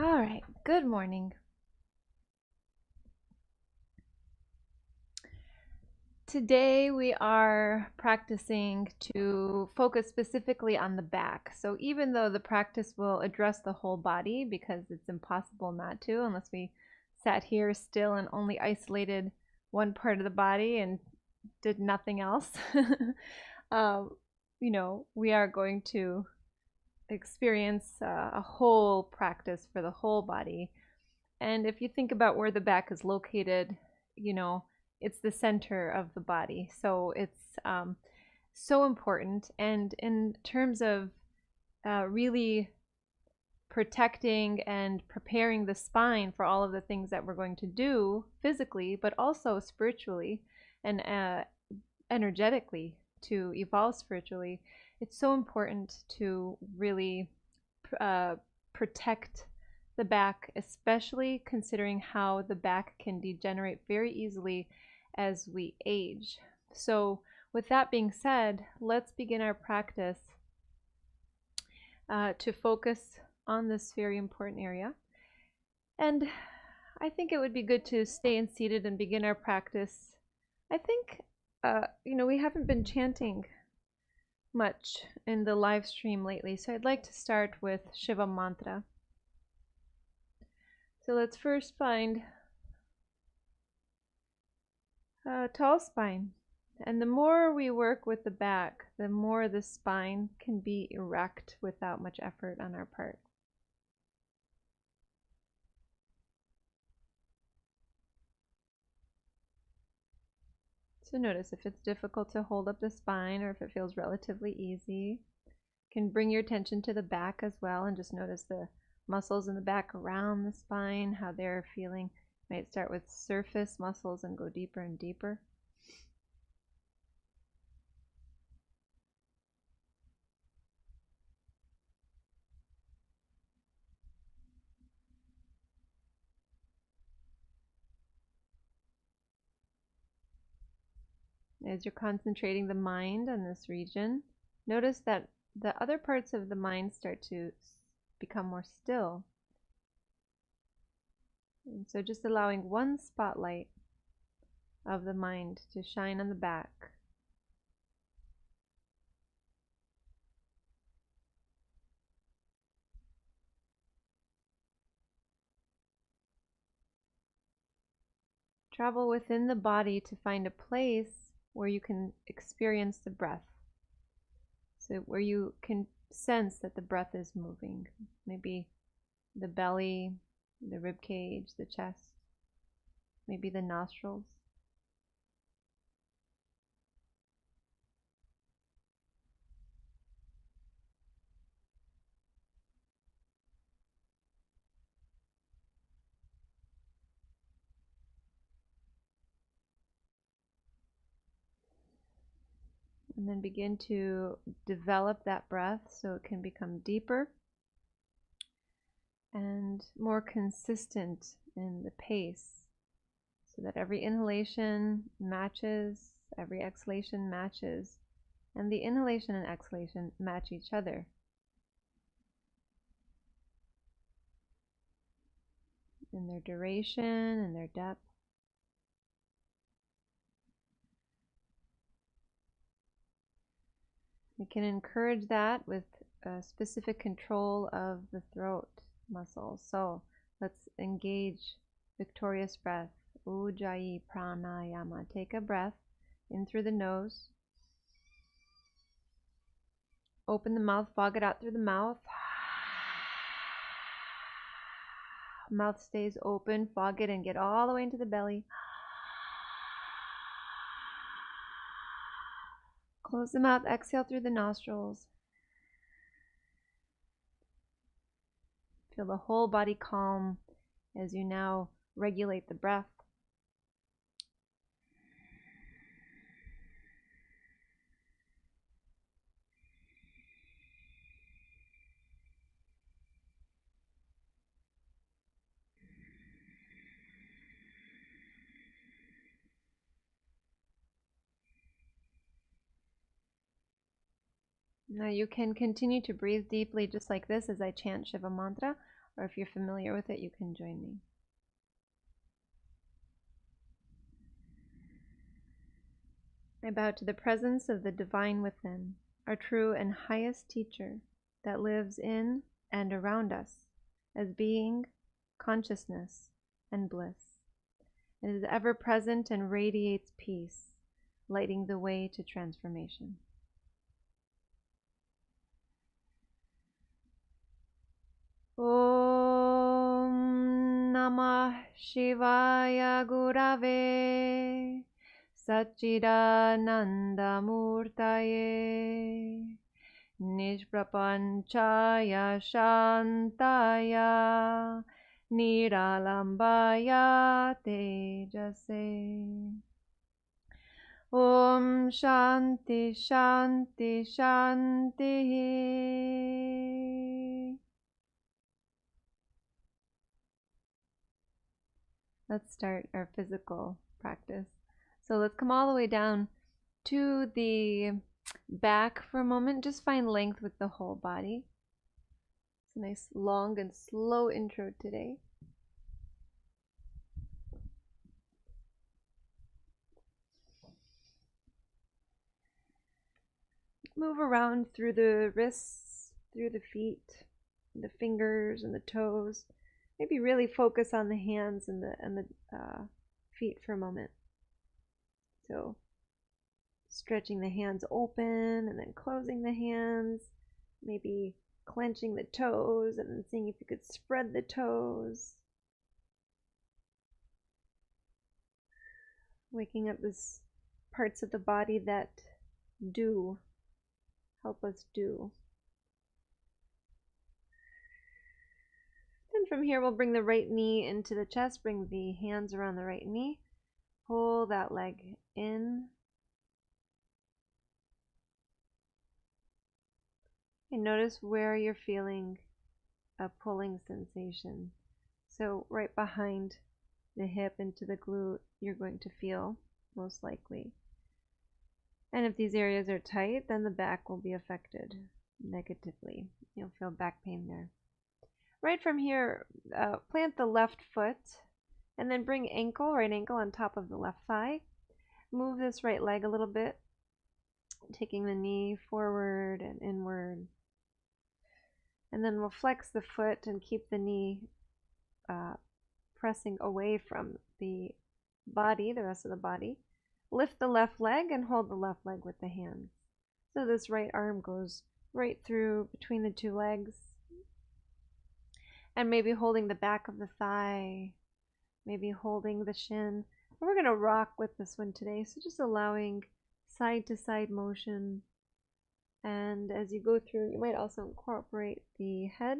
All right, good morning. Today we are practicing to focus specifically on the back. So even though the practice will address the whole body, because it's impossible not to unless we sat here still and only isolated one part of the body and did nothing else, um, we are going to experience a whole practice for the whole body. And if you think about where the back is located, you know, it's the center of the body. So it's so important. And in terms of really protecting and preparing the spine for all of the things that we're going to do physically, but also spiritually and energetically to evolve spiritually, it's so important to really uh, protect the back, especially considering how the back can degenerate very easily as we age. So, with that being said, let's begin our practice to focus on this very important area. And I think it would be good to stay in seated and begin our practice. I think, we haven't been chanting much in the live stream lately, so I'd like to start with Shiva Mantra. So let's first find a tall spine. And the more we work with the back, the more the spine can be erect without much effort on our part. So notice if it's difficult to hold up the spine or if it feels relatively easy. You can bring your attention to the back as well and just notice the muscles in the back around the spine, how they're feeling. You might start with surface muscles and go deeper and deeper. As you're concentrating the mind on this region, notice that the other parts of the mind start to become more still. And so just allowing one spotlight of the mind to shine on the back. Travel within the body to find a place where you can experience the breath. So where you can sense that the breath is moving. Maybe the belly, the rib cage, the chest, maybe the nostrils. And then begin to develop that breath so it can become deeper and more consistent in the pace, so that every inhalation matches, every exhalation matches, and the inhalation and exhalation match each other. In their duration and their depth. We can encourage that with a specific control of the throat muscles. So let's engage victorious breath. Ujjayi pranayama. Take a breath in through the nose. Open the mouth, fog it out through the mouth. Mouth stays open, fog it and get all the way into the belly. Close the mouth, exhale through the nostrils. Feel the whole body calm as you now regulate the breath. Now you can continue to breathe deeply just like this as I chant Shiva Mantra, Or if you're familiar with it, you can join me. I bow to the presence of the divine within, our true and highest teacher that lives in and around us as being, consciousness, and bliss. It is ever present and radiates peace, lighting the way to transformation. Om Namah Shivaya Gurave Satchidananda Murtaye Nishprapanchaya Shantaya Niralambaya Tejase. Om Shanti Shanti Shanti. Let's start our physical practice. So let's come all the way down to the back for a moment. Just find length with the whole body. It's a nice long and slow intro today. Move around through the wrists, through the feet, the fingers and the toes. Maybe really focus on the hands and the feet for a moment. So stretching the hands open and then closing the hands, maybe clenching the toes and then seeing if you could spread the toes. Waking up these parts of the body that do help us do. Then from here we'll bring the right knee into the chest, bring the hands around the right knee, pull that leg in. And notice where you're feeling a pulling sensation. So right behind the hip into the glute, you're going to feel most likely. And if these areas are tight, then the back will be affected negatively. You'll feel back pain there. Right from here, plant the left foot and then bring right ankle on top of the left thigh. Move this right leg a little bit, taking the knee forward and inward. And then we'll flex the foot and keep the knee pressing away from the body, the rest of the body. Lift the left leg and hold the left leg with the hands. So this right arm goes right through between the two legs. And maybe holding the back of the thigh, maybe holding the shin. We're going to rock with this one today, so just allowing side to side motion. And as you go through, you might also incorporate the head.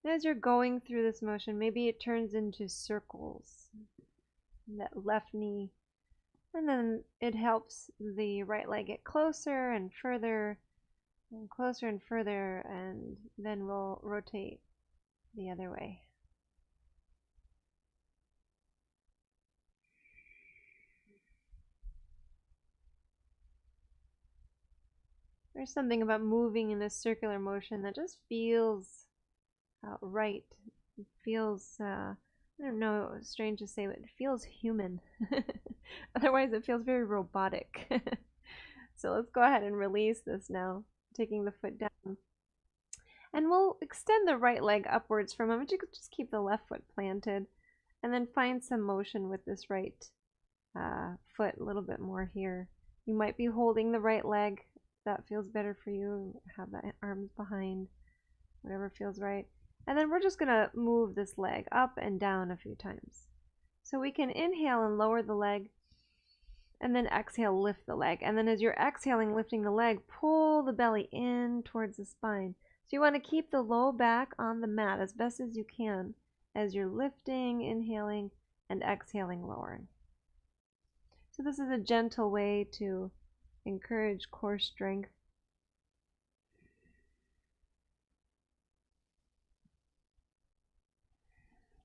And as you're going through this motion, maybe it turns into circles. That left knee. And then it helps the right leg get closer and further, and closer and further, and then we'll rotate the other way. There's something about moving in this circular motion that just feels right. It feels, I don't know, strange to say, but it feels human. Otherwise, it feels very robotic. So let's go ahead and release this now, taking the foot down. And we'll extend the right leg upwards for a moment. You could just keep the left foot planted, and then find some motion with this right foot a little bit more here. You might be holding the right leg. That feels better for you. Have the arms behind, whatever feels right. And then we're just going to move this leg up and down a few times. So we can inhale and lower the leg, and then exhale, lift the leg. And then as you're exhaling, lifting the leg, pull the belly in towards the spine. So you want to keep the low back on the mat as best as you can as you're lifting, inhaling, and exhaling, lowering. So this is a gentle way to encourage core strength.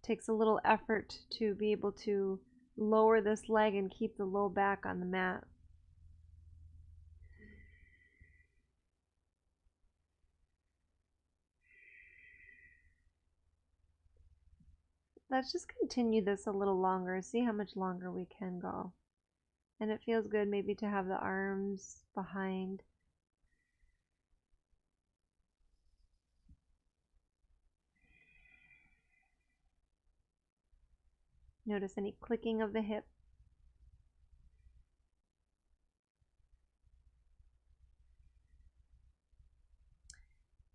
Takes a little effort to be able to lower this leg and keep the low back on the mat. Let's just continue this a little longer, see how much longer we can go. And it feels good maybe to have the arms behind. Notice any clicking of the hip.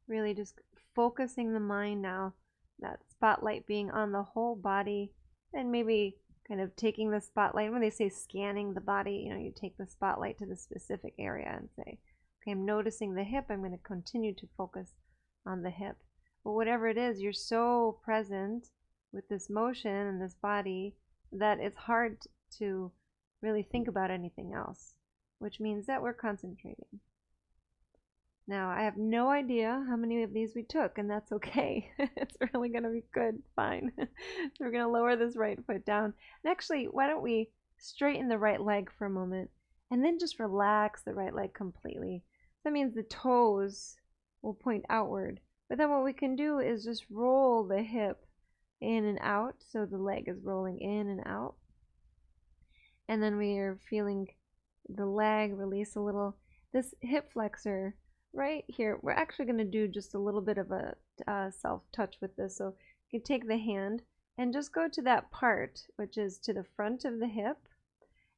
Really just focusing the mind now, that spotlight being on the whole body, and maybe kind of taking the spotlight. When they say scanning the body, you take the spotlight to the specific area and say, okay, I'm noticing the hip. I'm going to continue to focus on the hip. But whatever it is, you're so present with this motion and this body that it's hard to really think about anything else, which means that we're concentrating. Now, I have no idea how many of these we took, and that's okay. It's really going to be good, fine. So we're going to lower this right foot down. And actually, why don't we straighten the right leg for a moment, and then just relax the right leg completely. That means the toes will point outward. But then what we can do is just roll the hip in and out, so the leg is rolling in and out. And then we are feeling the leg release a little. This hip flexor right here, we're actually going to do just a little bit of a self-touch with this. So you can take the hand and just go to that part, which is to the front of the hip,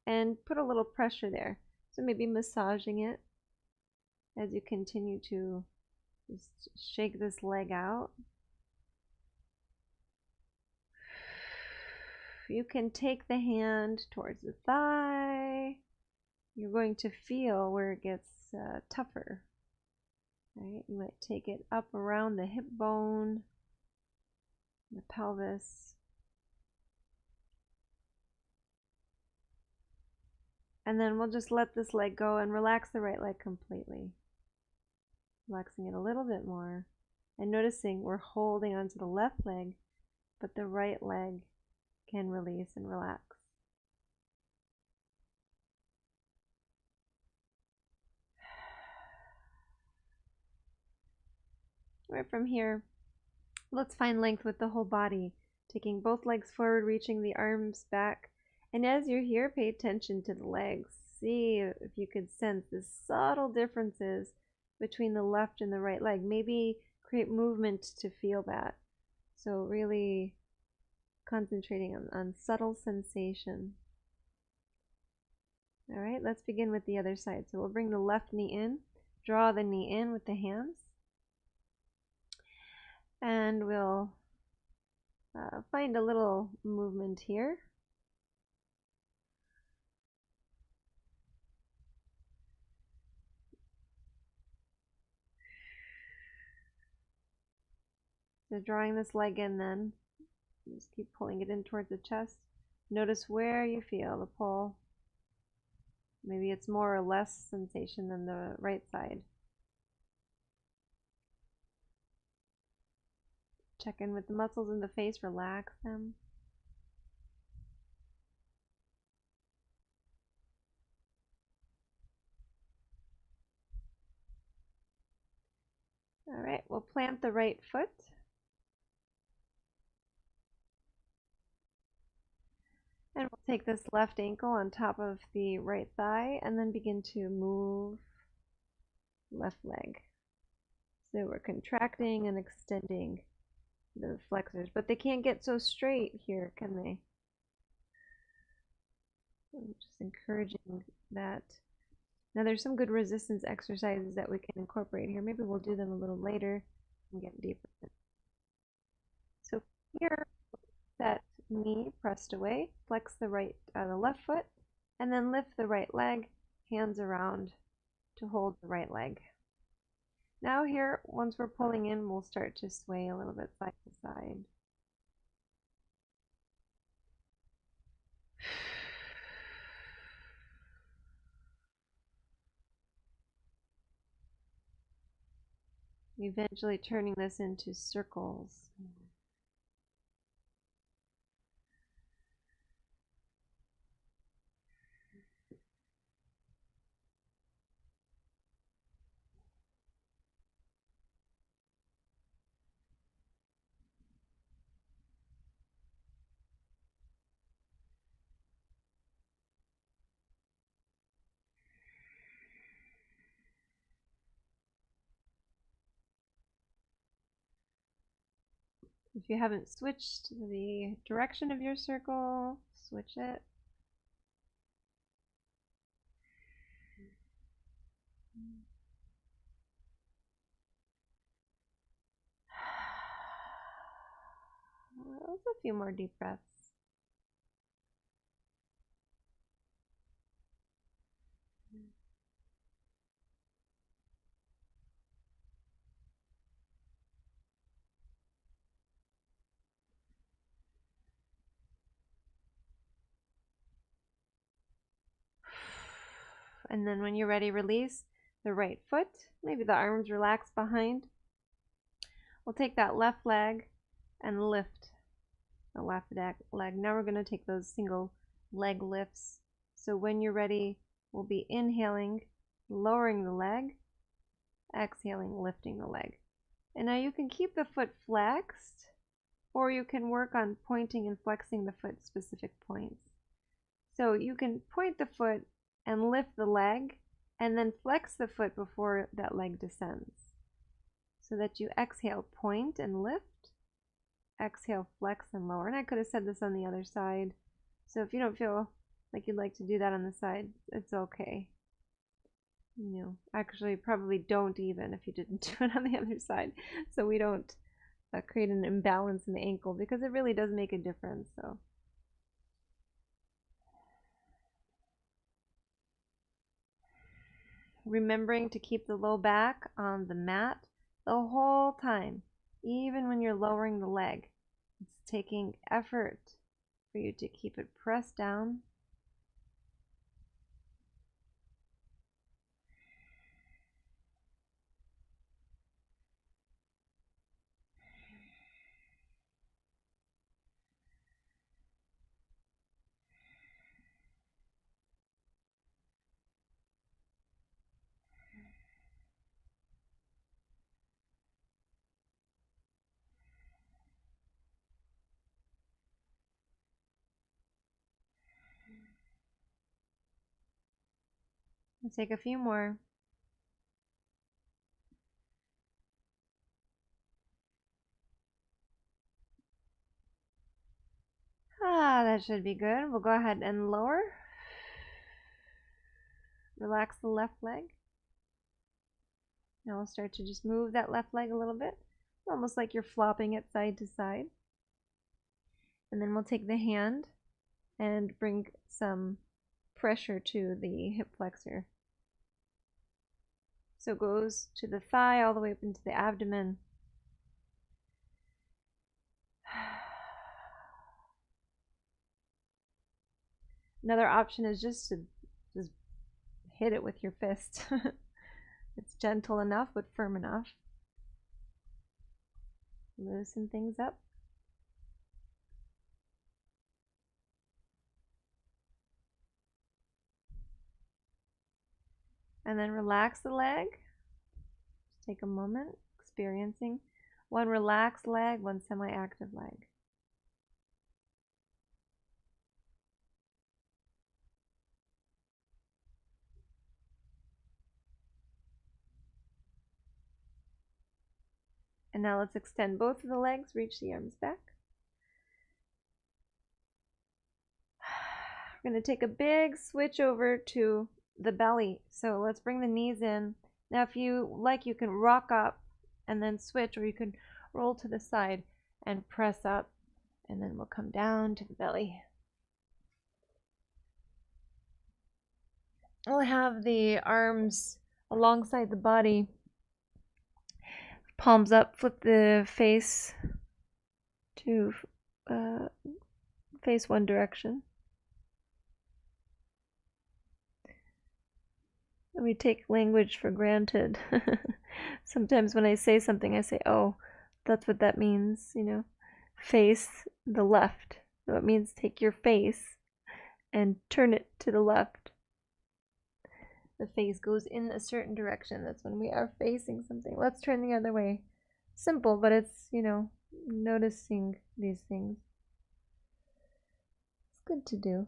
and put a little pressure there. So maybe massaging it as you continue to just shake this leg out. You can take the hand towards the thigh. You're going to feel where it gets tougher. Right? You might take it up around the hip bone, the pelvis. And then we'll just let this leg go and relax the right leg completely. Relaxing it a little bit more. And noticing we're holding onto the left leg, but the right leg can release and relax. Right from here, let's find length with the whole body, taking both legs forward, reaching the arms back. And as you're here, pay attention to the legs. See if you can sense the subtle differences between the left and the right leg. Maybe create movement to feel that. So really concentrating on subtle sensation. All right, let's begin with the other side. So we'll bring the left knee in, draw the knee in with the hands. And we'll find a little movement here. So drawing this leg in then, just keep pulling it in towards the chest. Notice where you feel the pull. Maybe it's more or less sensation than the right side. Check in with the muscles in the face, relax them. All right, we'll plant the right foot. And we'll take this left ankle on top of the right thigh and then begin to move left leg. So we're contracting and extending the flexors, but they can't get so straight here, can they? So just encouraging that. Now there's some good resistance exercises that we can incorporate here. Maybe we'll do them a little later and get deeper. So here, that knee pressed away, flex the left foot, and then lift the right leg, hands around to hold the right leg. Now here, once we're pulling in, we'll start to sway a little bit side to side. Eventually turning this into circles. If you haven't switched the direction of your circle, switch it. Let's a few more deep breaths. And then when you're ready, release the right foot. Maybe the arms relax behind. We'll take that left leg and lift the left leg. Now we're going to take those single leg lifts. So when you're ready, we'll be inhaling, lowering the leg, exhaling, lifting the leg. And now you can keep the foot flexed, or you can work on pointing and flexing the foot specific points. So you can point the foot and lift the leg, and then flex the foot before that leg descends. So that you exhale, point and lift, exhale, flex and lower. And I could have said this on the other side. So if you don't feel like you'd like to do that on the side, it's okay. You know, actually probably don't even if you didn't do it on the other side. So we don't create an imbalance in the ankle, because it really does make a difference. So remembering to keep the low back on the mat the whole time, even when you're lowering the leg. It's taking effort for you to keep it pressed down. Let's take a few more. That should be good. We'll go ahead and lower. Relax the left leg. Now we'll start to just move that left leg a little bit, almost like you're flopping it side to side. And then we'll take the hand and bring some pressure to the hip flexor. So it goes to the thigh all the way up into the abdomen. Another option is just to hit it with your fist. It's gentle enough but firm enough. Loosen things up. And then relax the leg. Just take a moment, experiencing one relaxed leg, one semi-active leg. And now let's extend both of the legs, reach the arms back. We're going to take a big switch over to the belly. So let's bring the knees in. Now if you like, you can rock up and then switch, or you can roll to the side and press up, and then we'll come down to the belly. We'll have the arms alongside the body, palms up, flip the face to face one direction. We take language for granted. Sometimes when I say something, I say, oh, that's what that means, you know. Face the left. So it means take your face and turn it to the left. The face goes in a certain direction. That's when we are facing something. Let's turn the other way. Simple, but it's, you know, noticing these things. It's good to do.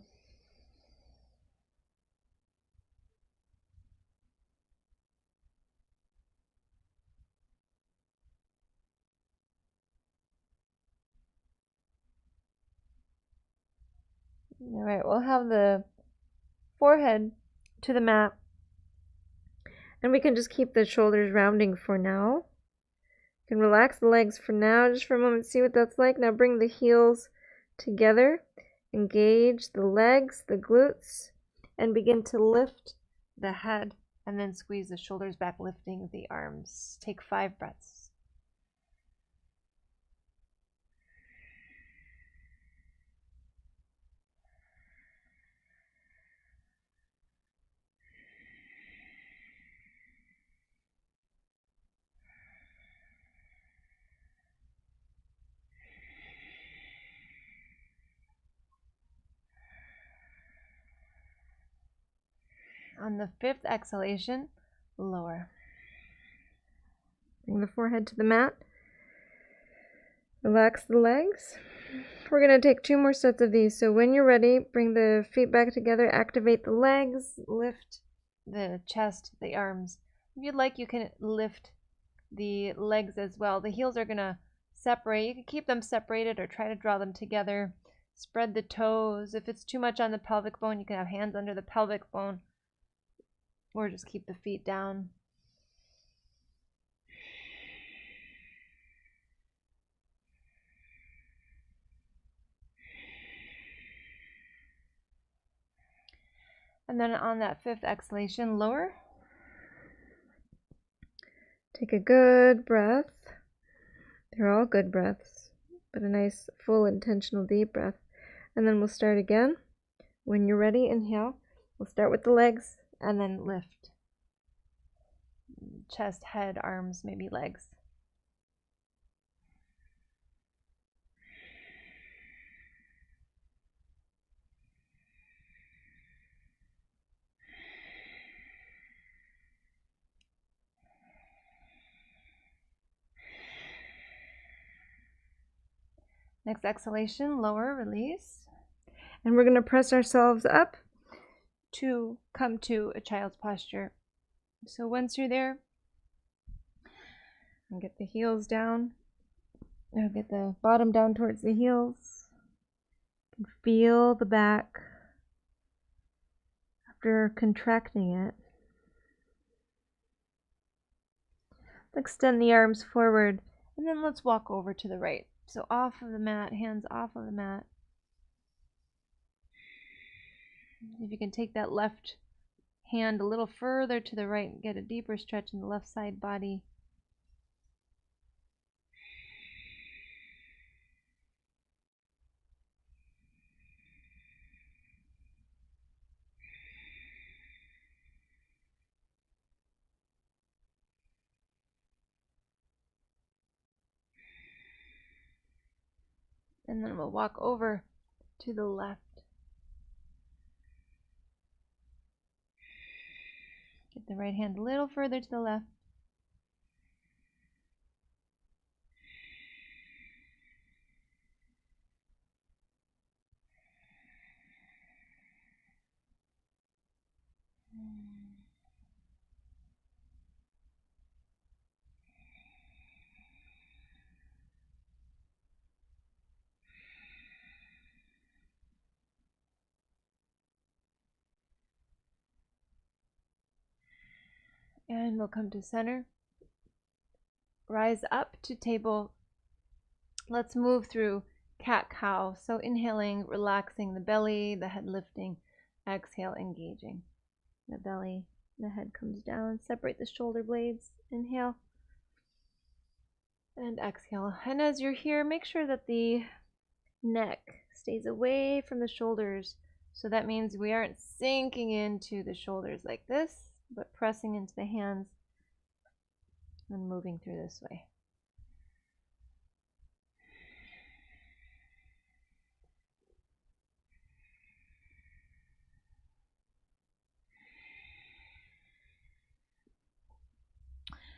All right, we'll have the forehead to the mat. And we can just keep the shoulders rounding for now. You can relax the legs for now, just for a moment, see what that's like. Now bring the heels together, engage the legs, the glutes, and begin to lift the head, and then squeeze the shoulders back, lifting the arms. Take 5 breaths. On the 5th exhalation, lower. Bring the forehead to the mat. Relax the legs. We're going to take 2 more sets of these. So when you're ready, bring the feet back together, activate the legs, lift the chest, the arms. If you'd like, you can lift the legs as well. The heels are going to separate. You can keep them separated or try to draw them together. Spread the toes. If it's too much on the pelvic bone, you can have hands under the pelvic bone, or just keep the feet down. And then on that 5th exhalation, lower. Take a good breath. They're all good breaths, but a nice, full, intentional, deep breath. And then we'll start again. When you're ready, inhale. We'll start with the legs and then lift. Chest, head, arms, maybe legs. Next exhalation, lower, release. And we're going to press ourselves up to come to a child's posture. So once you're there, and get the heels down, or get the bottom down towards the heels. You can feel the back after contracting it. Extend the arms forward, and then let's walk over to the right. So off of the mat, hands off of the mat. If you can take that left hand a little further to the right and get a deeper stretch in the left side body. And then we'll walk over to the left. Get the right hand a little further to the left. And we'll come to center. Rise up to table. Let's move through cat-cow. So inhaling, relaxing the belly, the head lifting. Exhale, engaging. The belly, the head comes down. Separate the shoulder blades. Inhale. And exhale. And as you're here, make sure that the neck stays away from the shoulders. So that means we aren't sinking into the shoulders like this, but pressing into the hands and moving through this way.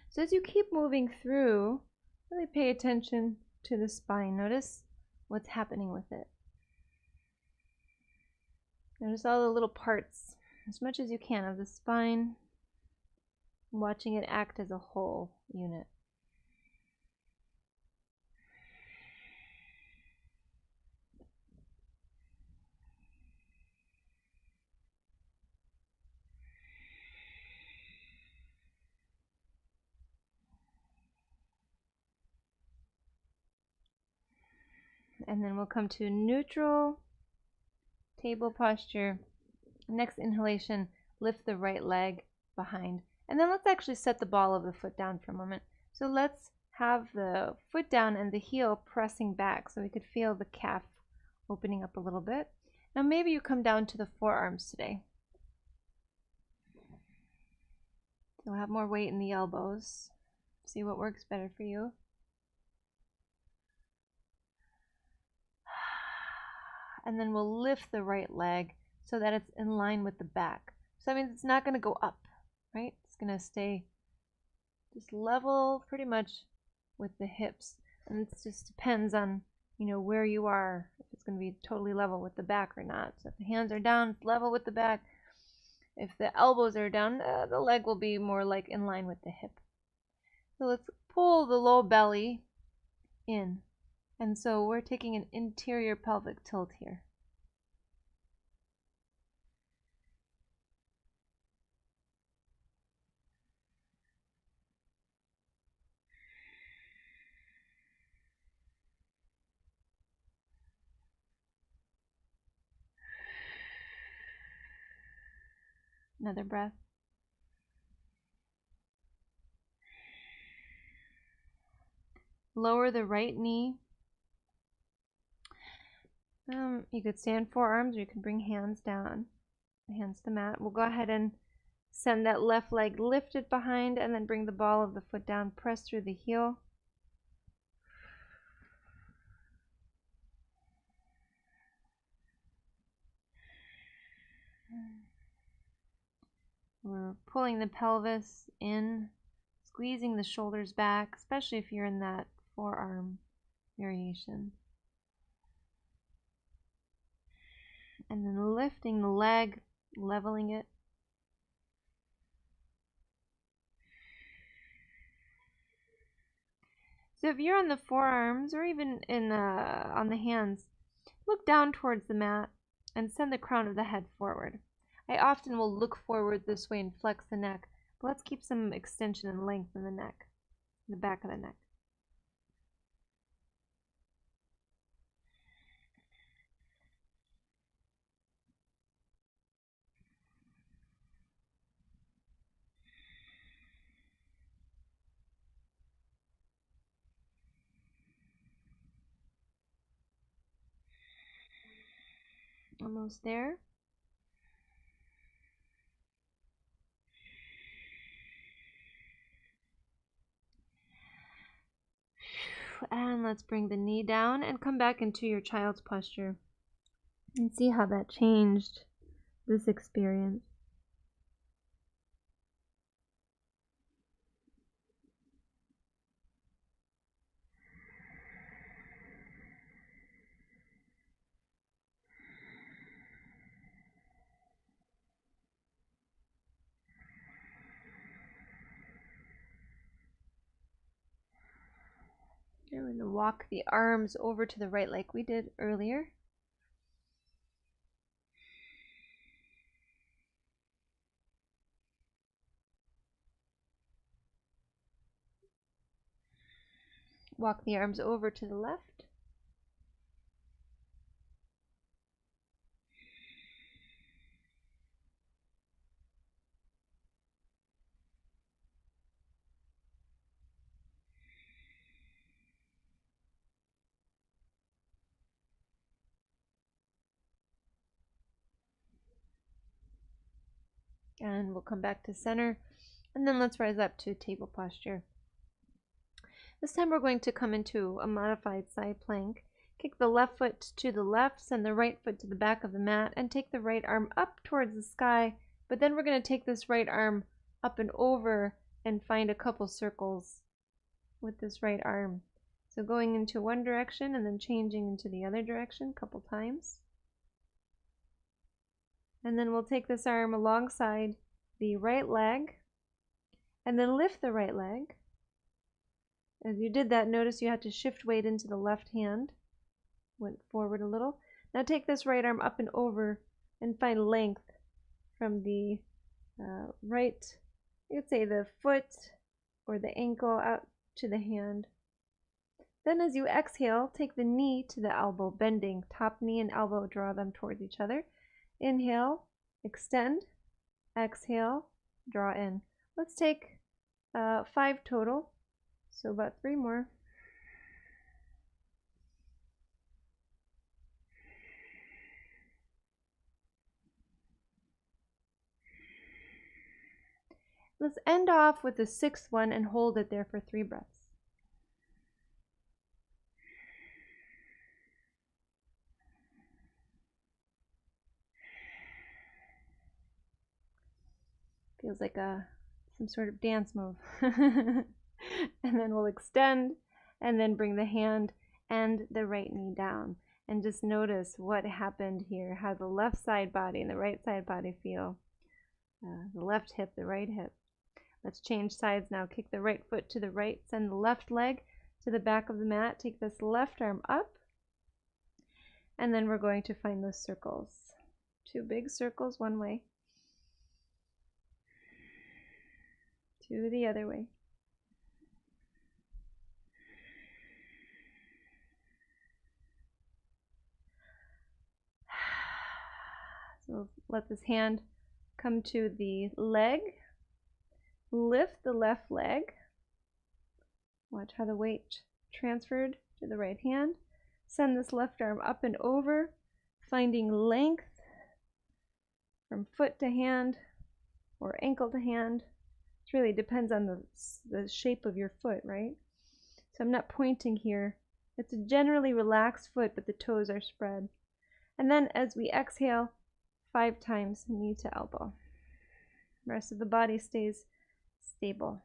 So as you keep moving through, really pay attention to the spine. Notice what's happening with it. Notice all the little parts, as much as you can, of the spine, watching it act as a whole unit. And then we'll come to neutral table posture. Next inhalation, lift the right leg behind. And then let's actually set the ball of the foot down for a moment. So let's have the foot down and the heel pressing back so we could feel the calf opening up a little bit. Now maybe you come down to the forearms today. You'll have more weight in the elbows. See what works better for you. And then we'll lift the right leg so that it's in line with the back. So that means it's not going to go up, right? It's going to stay just level pretty much with the hips. And it just depends on, where you are, if it's going to be totally level with the back or not. So if the hands are down, it's level with the back. If the elbows are down, the leg will be more like in line with the hip. So let's pull the low belly in. And so we're taking an interior pelvic tilt here. Another breath. Lower the right knee. You could stand forearms, or you can bring hands down, hands to the mat. We'll go ahead and send that left leg lifted behind, and then bring the ball of the foot down, press through the heel. We're pulling the pelvis in, squeezing the shoulders back, especially if you're in that forearm variation. And then lifting the leg, leveling it. So if you're on the forearms or even on the hands, look down towards the mat and send the crown of the head forward. I often will look forward this way and flex the neck, but let's keep some extension and length in the neck, the back of the neck. Almost there. And let's bring the knee down and come back into your child's posture and see how that changed this experience. I'm going to walk the arms over to the right like we did earlier. Walk the arms over to the left. And we'll come back to center. And then let's rise up to table posture. This time we're going to come into a modified side plank. Kick the left foot to the left, send the right foot to the back of the mat, and take the right arm up towards the sky. But then we're going to take this right arm up and over and find a couple circles with this right arm. So going into one direction and then changing into the other direction a couple times. And then we'll take this arm alongside the right leg and then lift the right leg. As you did that, notice you had to shift weight into the left hand. Went forward a little. Now take this right arm up and over and find length from the right, you could say the foot or the ankle out to the hand. Then as you exhale, take the knee to the elbow, bending. Top knee and elbow, draw them towards each other. Inhale, extend, exhale, draw in. Let's take 5 total, so about 3 more. Let's end off with the 6th one and hold it there for 3 breaths. Feels like some sort of dance move. And then we'll extend and then bring the hand and the right knee down. And just notice what happened here, how the left side body and the right side body feel. The left hip, the right hip. Let's change sides now. Kick the right foot to the right. Send the left leg to the back of the mat. Take this left arm up. And then we're going to find those circles. 2 big circles one way. 2 the other way. So let this hand come to the leg. Lift the left leg. Watch how the weight transferred to the right hand. Send this left arm up and over, finding length from foot to hand or ankle to hand. It really depends on the shape of your foot, right? So I'm not pointing here. It's a generally relaxed foot, but the toes are spread. And then as we exhale, 5 times knee to elbow. The rest of the body stays stable.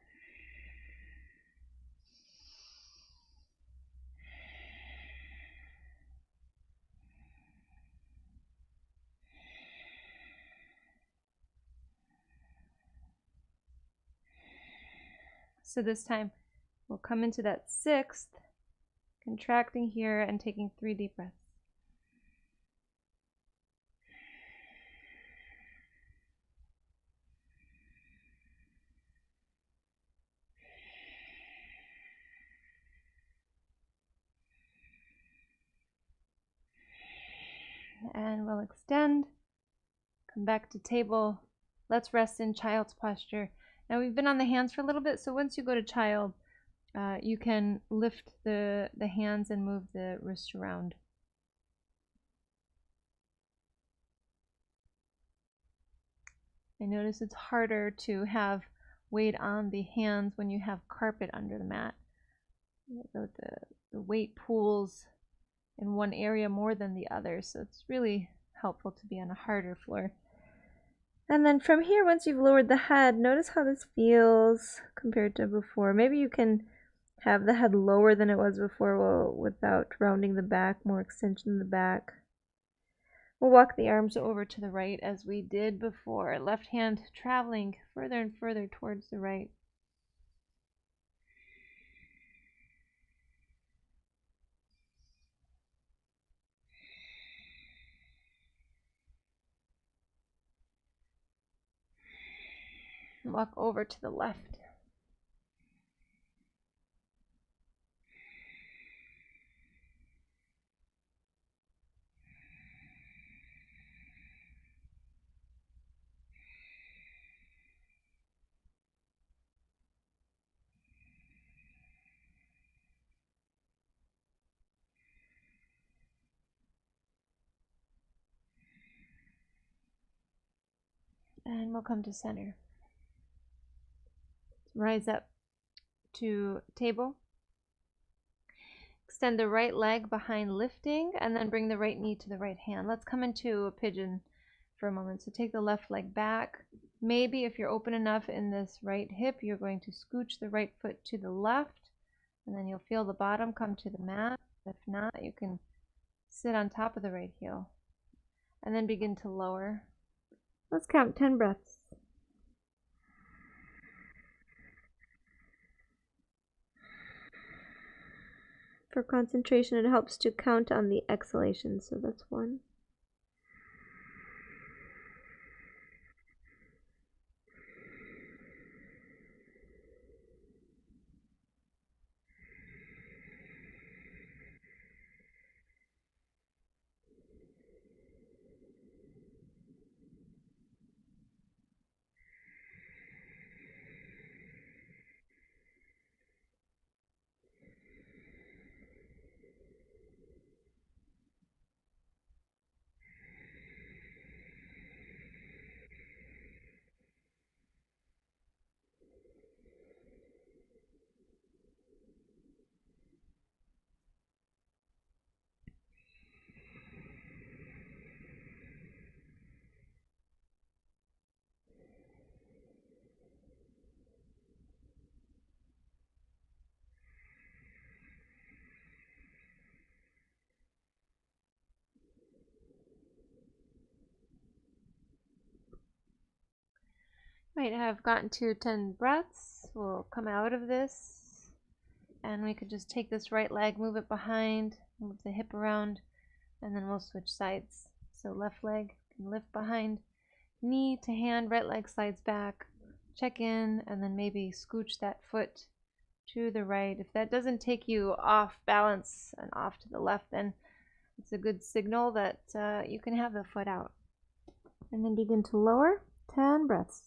So this time we'll come into that 6th, contracting here and taking 3 deep breaths. And we'll extend, come back to table. Let's rest in child's posture. Now we've been on the hands for a little bit, so once you go to child, you can lift the hands and move the wrist around. I notice it's harder to have weight on the hands when you have carpet under the mat. The weight pools in one area more than the other, so it's really helpful to be on a harder floor. And then from here, once you've lowered the head, notice how this feels compared to before. Maybe you can have the head lower than it was before without rounding the back, more extension in the back. We'll walk the arms over to the right as we did before. Left hand traveling further and further towards the right. Walk over to the left. And we'll come to center. Rise up to table. Extend the right leg behind lifting, and then bring the right knee to the right hand. Let's come into a pigeon for a moment. So take the left leg back. Maybe if you're open enough in this right hip, you're going to scooch the right foot to the left, and then you'll feel the bottom come to the mat. If not, you can sit on top of the right heel, and then begin to lower. Let's count 10 breaths. For concentration, it helps to count on the exhalation. So that's 1. Might have gotten to 10 breaths. We'll come out of this and we could just take this right leg, move it behind, move the hip around, and then we'll switch sides. So left leg can lift behind, knee to hand, right leg slides back, check in, and then maybe scooch that foot to the right. If that doesn't take you off balance and off to the left, then it's a good signal that you can have the foot out. And then begin to lower, 10 breaths.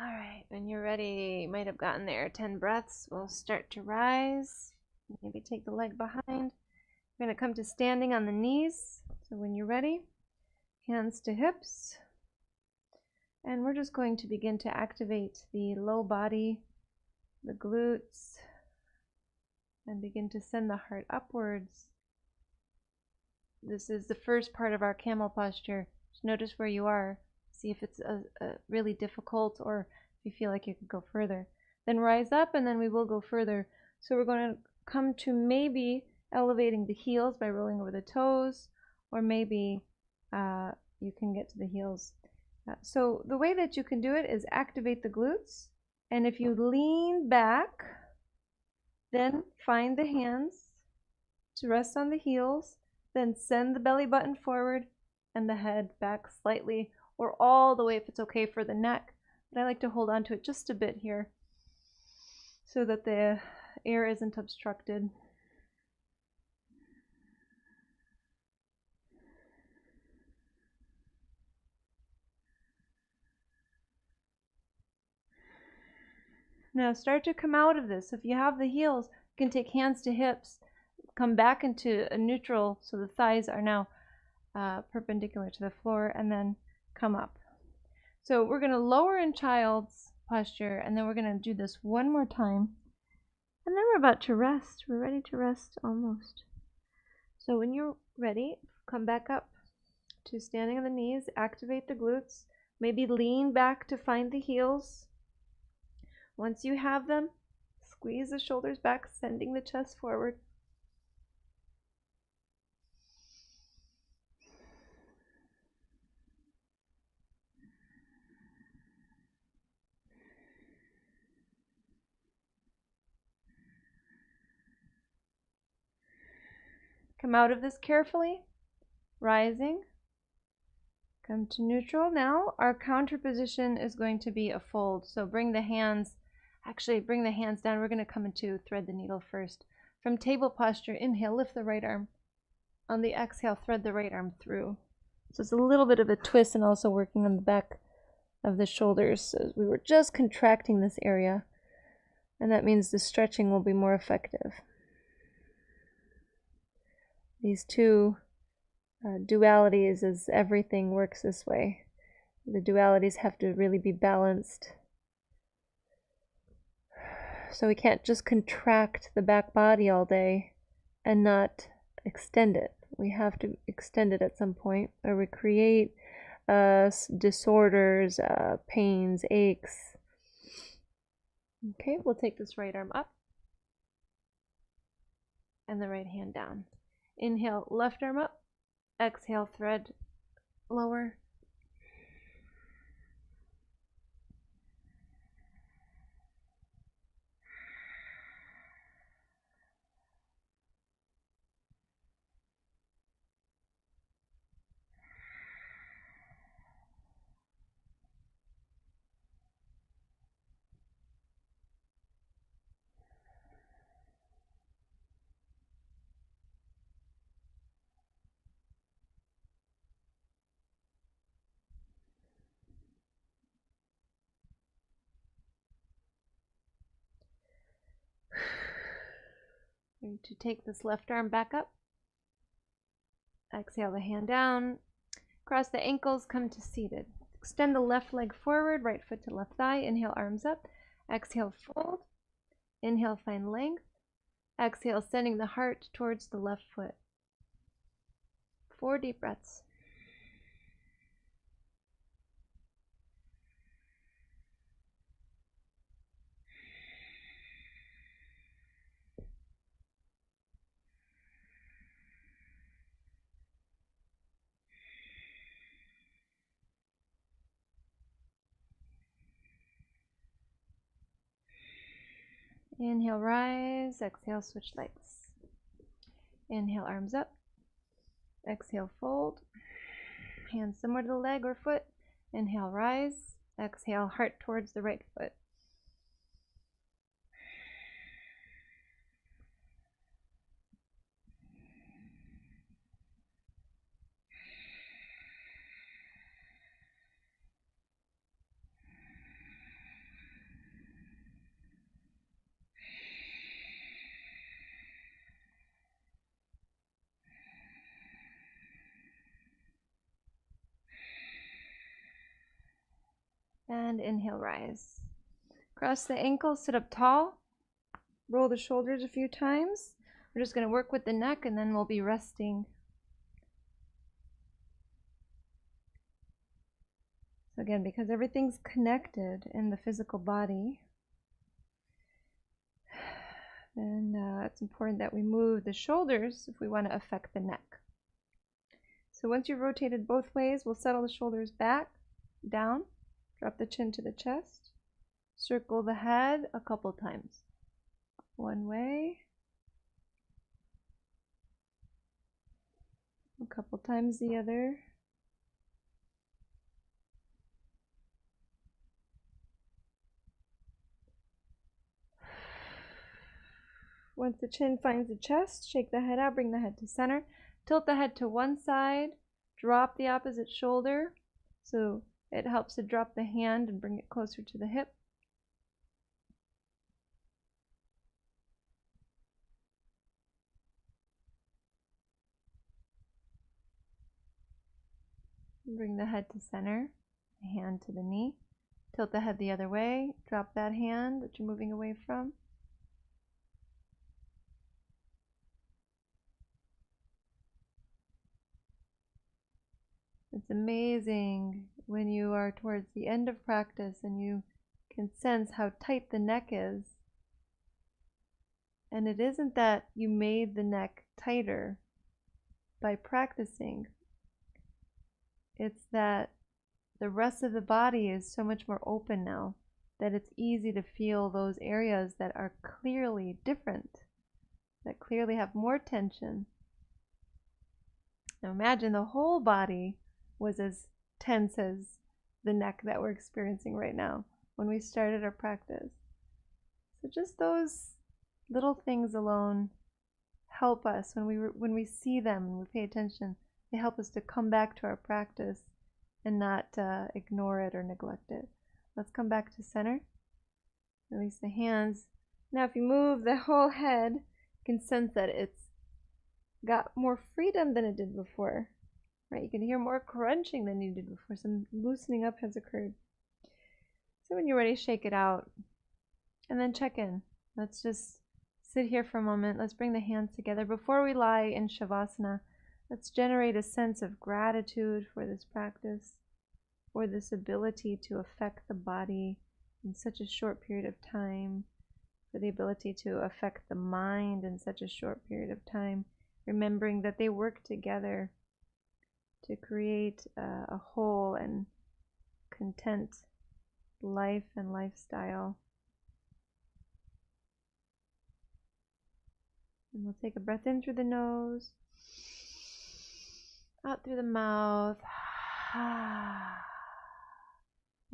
All right, when you're ready, you might have gotten there. 10 breaths. We'll start to rise. Maybe take the leg behind. We're going to come to standing on the knees. So when you're ready, hands to hips. And we're just going to begin to activate the low body, the glutes, and begin to send the heart upwards. This is the first part of our camel posture. Just notice where you are. See if it's really difficult or if you feel like you could go further. Then rise up and then we will go further. So we're going to come to maybe elevating the heels by rolling over the toes, or maybe you can get to the heels. So the way that you can do it is activate the glutes, and if you lean back, then find the hands to rest on the heels, then send the belly button forward and the head back slightly, or all the way if it's okay for the neck. But I like to hold on to it just a bit here so that the air isn't obstructed. Now start to come out of this. If you have the heels, you can take hands to hips, come back into a neutral so the thighs are now perpendicular to the floor, and then come up. So we're going to lower in child's posture, and then we're going to do this one more time. And then we're about to rest. We're ready to rest almost. So when you're ready, come back up to standing on the knees, activate the glutes, maybe lean back to find the heels. Once you have them, squeeze the shoulders back, sending the chest forward. Come out of this carefully, rising. Come to neutral. Now our counter position is going to be a fold. So bring the hands down. We're going to come into thread the needle first. From table posture, inhale, lift the right arm. On the exhale, thread the right arm through. So it's a little bit of a twist and also working on the back of the shoulders. So we were just contracting this area, and that means the stretching will be more effective. These two dualities, as everything works this way. The dualities have to really be balanced. So we can't just contract the back body all day and not extend it. We have to extend it at some point, or we create disorders, pains, aches. Okay, we'll take this right arm up and the right hand down. Inhale, left arm up. Exhale, thread lower. Going to take this left arm back up. Exhale the hand down. Cross the ankles, come to seated. Extend the left leg forward, right foot to left thigh. Inhale, arms up. Exhale, fold. Inhale, find length. Exhale, sending the heart towards the left foot. 4 deep breaths. Inhale, rise. Exhale, switch legs. Inhale, arms up. Exhale, fold. Hands somewhere to the leg or foot. Inhale, rise. Exhale, heart towards the right foot. And inhale, rise. Cross the ankles, sit up tall. Roll the shoulders a few times. We're just going to work with the neck and then we'll be resting. So again, because everything's connected in the physical body, then it's important that we move the shoulders if we want to affect the neck. So once you've rotated both ways, we'll settle the shoulders back, down, drop the chin to the chest, circle the head a couple times. One way, a couple times the other. Once the chin finds the chest, shake the head out, bring the head to center. Tilt the head to one side, drop the opposite shoulder. So it helps to drop the hand and bring it closer to the hip. Bring the head to center, the hand to the knee. Tilt the head the other way, drop that hand that you're moving away from. It's amazing when you are towards the end of practice and you can sense how tight the neck is. And it isn't that you made the neck tighter by practicing. It's that the rest of the body is so much more open now that it's easy to feel those areas that are clearly different, that clearly have more tension. Now imagine the whole body was as tense as the neck that we're experiencing right now when we started our practice. So just those little things alone help us when we see them and we pay attention. They help us to come back to our practice and not ignore it or neglect it. Let's come back to center. Release the hands. Now if you move the whole head, you can sense that it's got more freedom than it did before. Right? You can hear more crunching than you did before. Some loosening up has occurred. So when you're ready, shake it out. And then check in. Let's just sit here for a moment. Let's bring the hands together. Before we lie in Shavasana, let's generate a sense of gratitude for this practice, for this ability to affect the body in such a short period of time, for the ability to affect the mind in such a short period of time, remembering that they work together to create a whole and content life and lifestyle. And we'll take a breath in through the nose, out through the mouth,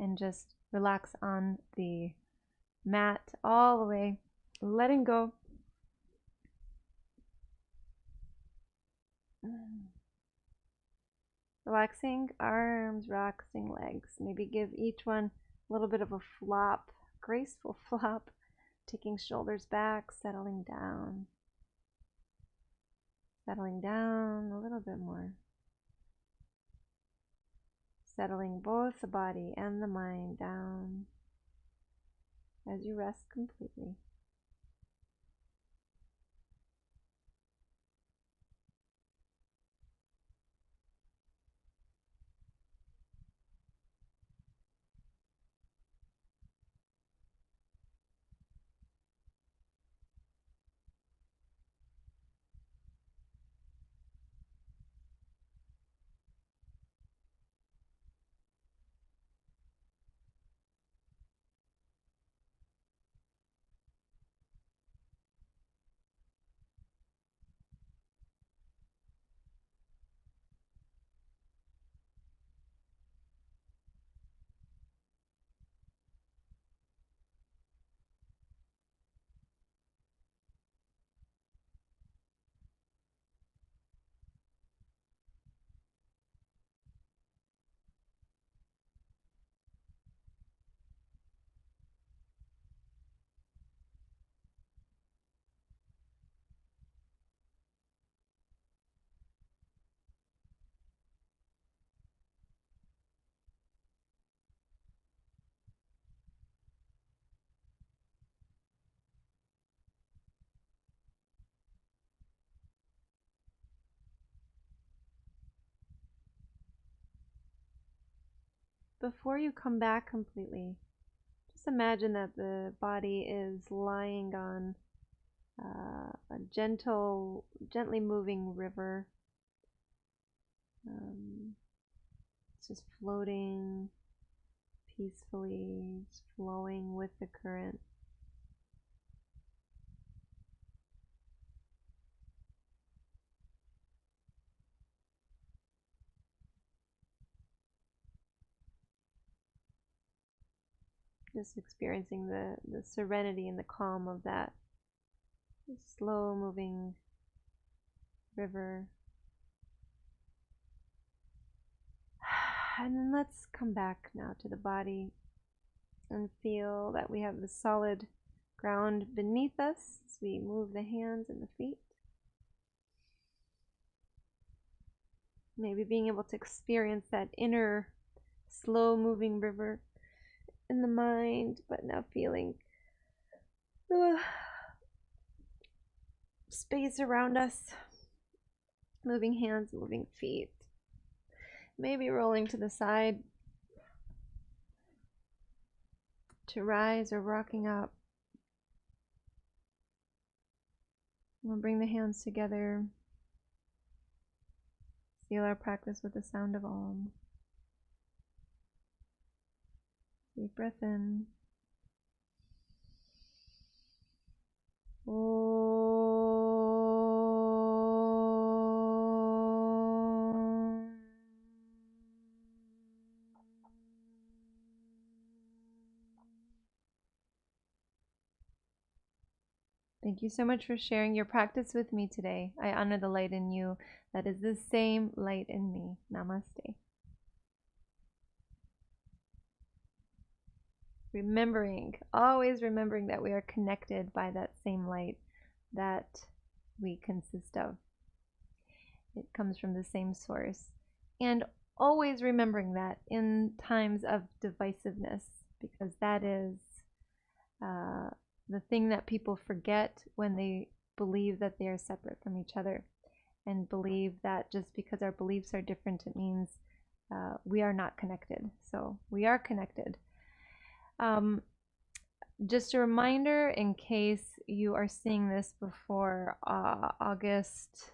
and just relax on the mat all the way, letting go. Relaxing arms, relaxing legs. Maybe give each one a little bit of a flop, graceful flop, taking shoulders back, settling down. Settling down a little bit more. Settling both the body and the mind down as you rest completely. Before you come back completely, just imagine that the body is lying on a gently moving river. It's just floating peacefully, just flowing with the current. Just experiencing the serenity and the calm of that slow moving river. And then let's come back now to the body and feel that we have the solid ground beneath us as we move the hands and the feet. Maybe being able to experience that inner slow moving river in the mind, but now feeling the space around us, moving hands, moving feet, maybe rolling to the side to rise or rocking up. We'll bring the hands together, seal our practice with the sound of Om. Deep breath in. Thank you so much for sharing your practice with me today. I honor the light in you that is the same light in me. Namaste. Always remembering that we are connected by that same light that we consist of. It comes from the same source. And always remembering that in times of divisiveness, because that is the thing that people forget when they believe that they are separate from each other and believe that just because our beliefs are different, it means we are not connected. So we are connected. Just a reminder, in case you are seeing this before August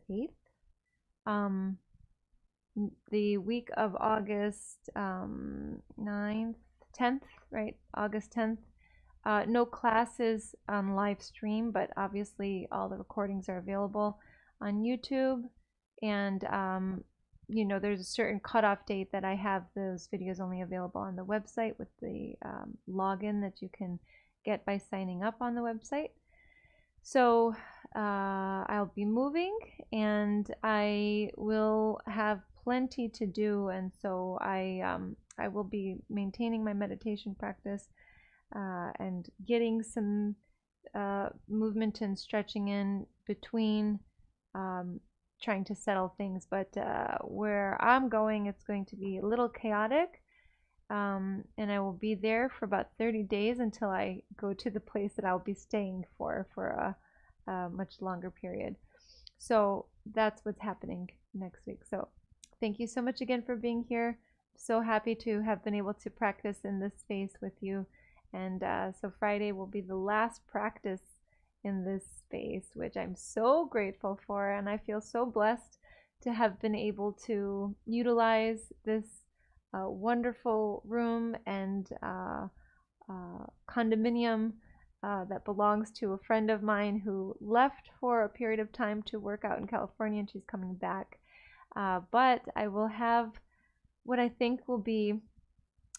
8th, the week of August 9th, 10th, right? August 10th. No classes on live stream, but obviously all the recordings are available on YouTube. And you know, there's a certain cutoff date that I have those videos only available on the website with the login that you can get by signing up on the website. So I'll be moving and I will have plenty to do, and so I will be maintaining my meditation practice and getting some movement and stretching in between, um, trying to settle things. But where I'm going, it's going to be a little chaotic. And I will be there for about 30 days until I go to the place that I'll be staying for a much longer period. So that's what's happening next week. So thank you so much again for being here. So happy to have been able to practice in this space with you. And so Friday will be the last practice in this space, which I'm so grateful for. And I feel so blessed to have been able to utilize this wonderful room and condominium that belongs to a friend of mine who left for a period of time to work out in California, and she's coming back. But I will have what I think will be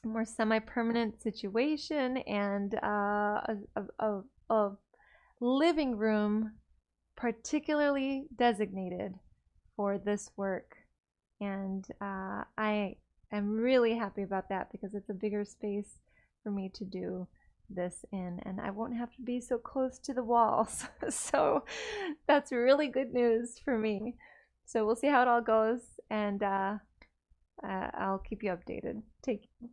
a more semi-permanent situation and a living room particularly designated for this work. And I am really happy about that because it's a bigger space for me to do this in, and I won't have to be so close to the walls. So that's really good news for me. So we'll see how it all goes, and I'll keep you updated. Take care.